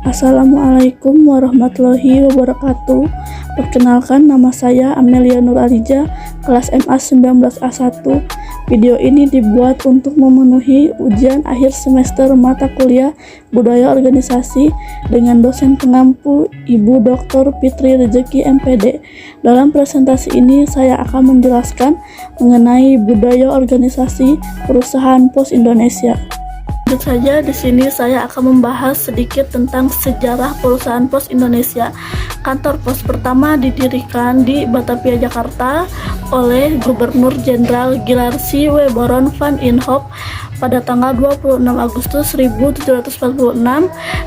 Assalamualaikum warahmatullahi wabarakatuh. Perkenalkan, nama saya Amelia Nuraliza, kelas MA 19A1. Video ini dibuat untuk memenuhi ujian akhir semester mata kuliah Budaya Organisasi dengan dosen pengampu Ibu Dr. Fitri Rezeki MPD. Dalam presentasi ini saya akan menjelaskan mengenai budaya organisasi perusahaan pos Indonesia. Tentu saja di sini saya akan membahas sedikit tentang sejarah perusahaan pos Indonesia. Kantor pos pertama didirikan di Batavia, Jakarta oleh Gubernur Jenderal Gilarsi W. Baron van Imhoff pada tanggal 26 Agustus 1746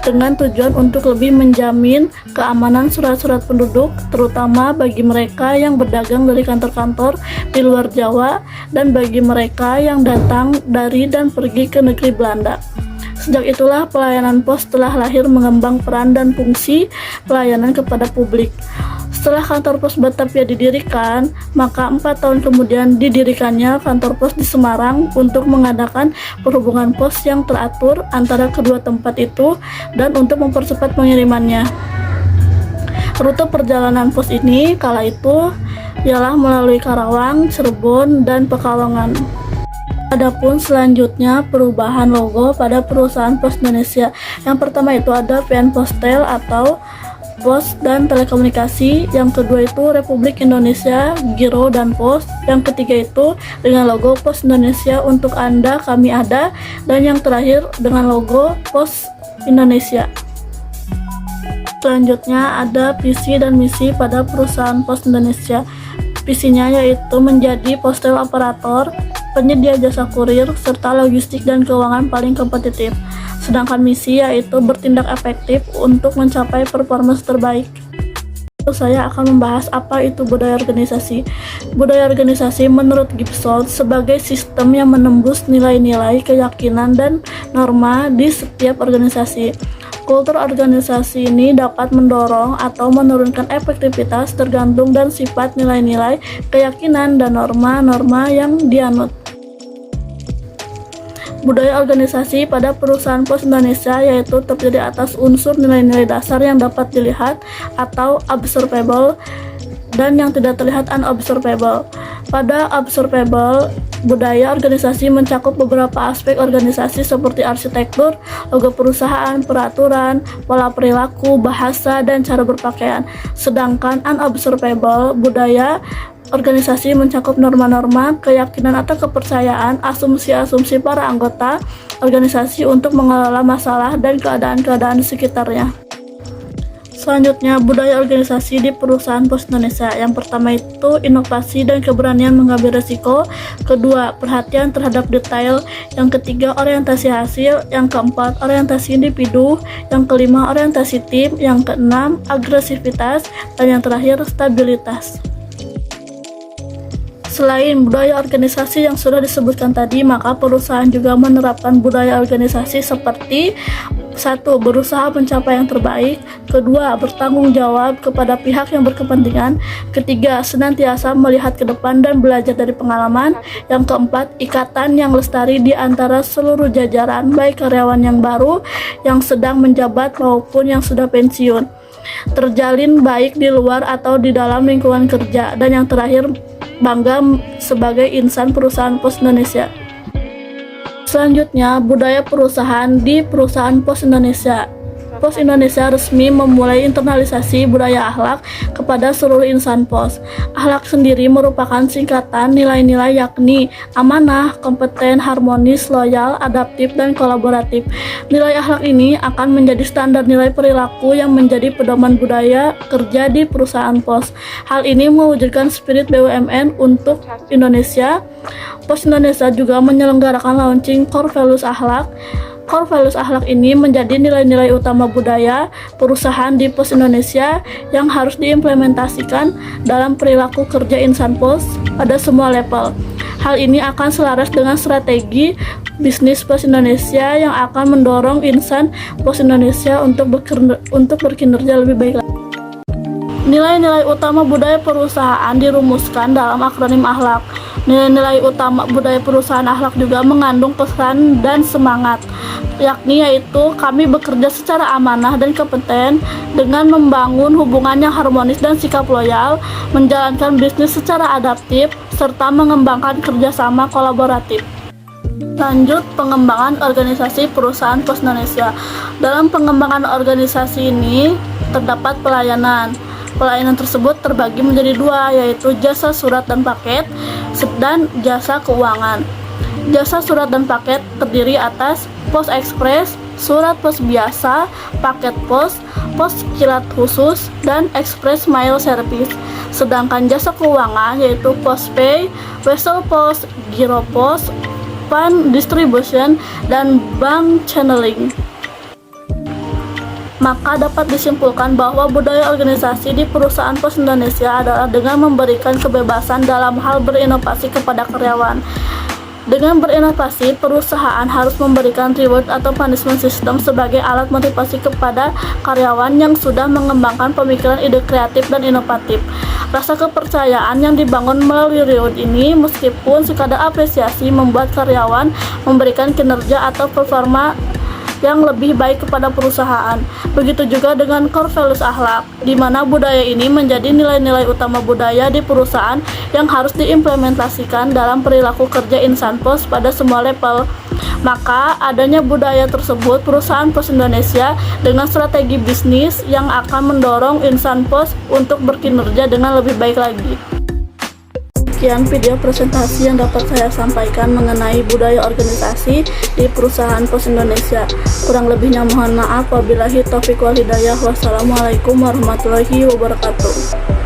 dengan tujuan untuk lebih menjamin keamanan surat-surat penduduk, terutama bagi mereka yang berdagang dari kantor-kantor di luar Jawa dan bagi mereka yang datang dari dan pergi ke negeri Belanda. Sejak itulah pelayanan pos telah lahir mengembang peran dan fungsi pelayanan kepada publik. Setelah kantor pos Batavia didirikan, maka 4 tahun kemudian didirikannya kantor pos di Semarang untuk mengadakan perhubungan pos yang teratur antara kedua tempat itu dan untuk mempercepat pengirimannya. Rute perjalanan pos ini kala itu ialah melalui Karawang, Cirebon, dan Pekalongan. Adapun selanjutnya perubahan logo pada perusahaan pos Indonesia. Yang pertama itu ada PN Postel atau Pos dan Telekomunikasi, yang kedua itu Republik Indonesia, Giro dan Pos, yang ketiga itu dengan logo Pos Indonesia untuk Anda, kami ada, dan yang terakhir dengan logo Pos Indonesia. Selanjutnya ada visi dan misi pada perusahaan pos Indonesia. Visinya yaitu menjadi postal operator, penyedia jasa kurir, serta logistik dan keuangan paling kompetitif. Sedangkan misi yaitu bertindak efektif untuk mencapai performance terbaik. Saya akan membahas apa itu budaya organisasi. Budaya organisasi menurut Gibson sebagai sistem yang menembus nilai-nilai, keyakinan, dan norma di setiap organisasi. Kultur organisasi ini dapat mendorong atau menurunkan efektivitas tergantung dan sifat nilai-nilai, keyakinan, dan norma-norma yang dianut. Budaya organisasi pada perusahaan pos Indonesia yaitu terdiri atas unsur nilai-nilai dasar yang dapat dilihat atau observable dan yang tidak terlihat unobservable. Pada observable, budaya organisasi mencakup beberapa aspek organisasi seperti arsitektur, logo perusahaan, peraturan, pola perilaku, bahasa, dan cara berpakaian. Sedangkan unobservable, budaya organisasi mencakup norma-norma, keyakinan atau kepercayaan, asumsi-asumsi para anggota organisasi untuk mengelola masalah dan keadaan-keadaan di sekitarnya. Selanjutnya, budaya organisasi di perusahaan pos Indonesia. Yang pertama itu inovasi dan keberanian mengambil risiko. Kedua, perhatian terhadap detail. Yang ketiga, orientasi hasil. Yang keempat, orientasi individu. Yang kelima, orientasi tim. Yang keenam, agresivitas. Dan yang terakhir, stabilitas. Selain budaya organisasi yang sudah disebutkan tadi, maka perusahaan juga menerapkan budaya organisasi seperti 1. Berusaha mencapai yang terbaik. 2. Bertanggung jawab kepada pihak yang berkepentingan. 3. Senantiasa melihat ke depan dan belajar dari pengalaman. Yang keempat, ikatan yang lestari di antara seluruh jajaran, baik karyawan yang baru, yang sedang menjabat maupun yang sudah pensiun, terjalin baik di luar atau di dalam lingkungan kerja. Dan yang terakhir, bangga sebagai insan perusahaan pos Indonesia. Selanjutnya, budaya perusahaan di perusahaan pos Indonesia. Pos Indonesia resmi memulai internalisasi budaya akhlak kepada seluruh insan pos. Akhlak sendiri merupakan singkatan nilai-nilai yakni amanah, kompeten, harmonis, loyal, adaptif, dan kolaboratif. Nilai akhlak ini akan menjadi standar nilai perilaku yang menjadi pedoman budaya kerja di perusahaan pos. Hal ini mewujudkan spirit BUMN untuk Indonesia. Pos Indonesia juga menyelenggarakan launching Core Values Akhlak. Core Values Akhlak ini menjadi nilai-nilai utama budaya perusahaan di pos Indonesia yang harus diimplementasikan dalam perilaku kerja insan pos pada semua level. Hal ini akan selaras dengan strategi bisnis pos Indonesia yang akan mendorong insan pos Indonesia untuk berkinerja lebih baik lagi. Nilai-nilai utama budaya perusahaan dirumuskan dalam akronim akhlak. Nilai-nilai utama budaya perusahaan akhlak juga mengandung pesan dan semangat, yakni yaitu kami bekerja secara amanah dan kompeten dengan membangun hubungan yang harmonis dan sikap loyal, menjalankan bisnis secara adaptif, serta mengembangkan kerjasama kolaboratif. Lanjut, pengembangan organisasi perusahaan Pos Indonesia. Dalam pengembangan organisasi ini terdapat pelayanan. Pelayanan tersebut terbagi menjadi dua, yaitu jasa surat dan paket dan jasa keuangan. Jasa surat dan paket terdiri atas pos ekspres, surat pos biasa, paket pos, pos kilat khusus, dan express mail service. Sedangkan jasa keuangan yaitu postpay, vessel post, giro post, fund distribution, dan bank channeling. Maka dapat disimpulkan bahwa budaya organisasi di perusahaan Pos Indonesia adalah dengan memberikan kebebasan dalam hal berinovasi kepada karyawan. Dengan berinovasi, perusahaan harus memberikan reward atau punishment system sebagai alat motivasi kepada karyawan yang sudah mengembangkan pemikiran ide kreatif dan inovatif. Rasa kepercayaan yang dibangun melalui reward ini, meskipun sekadar apresiasi, membuat karyawan memberikan kinerja atau performa yang lebih baik kepada perusahaan. Begitu juga dengan core values akhlak, di mana budaya ini menjadi nilai-nilai utama budaya di perusahaan yang harus diimplementasikan dalam perilaku kerja insan pos pada semua level. Maka adanya budaya tersebut, perusahaan Pos Indonesia dengan strategi bisnis yang akan mendorong insan pos untuk berkinerja dengan lebih baik lagi. Sekian video presentasi yang dapat saya sampaikan mengenai budaya organisasi di perusahaan Pos Indonesia. Kurang lebihnya mohon maaf. Wabillahi taufiq wal hidayah. Wassalamualaikum warahmatullahi wabarakatuh.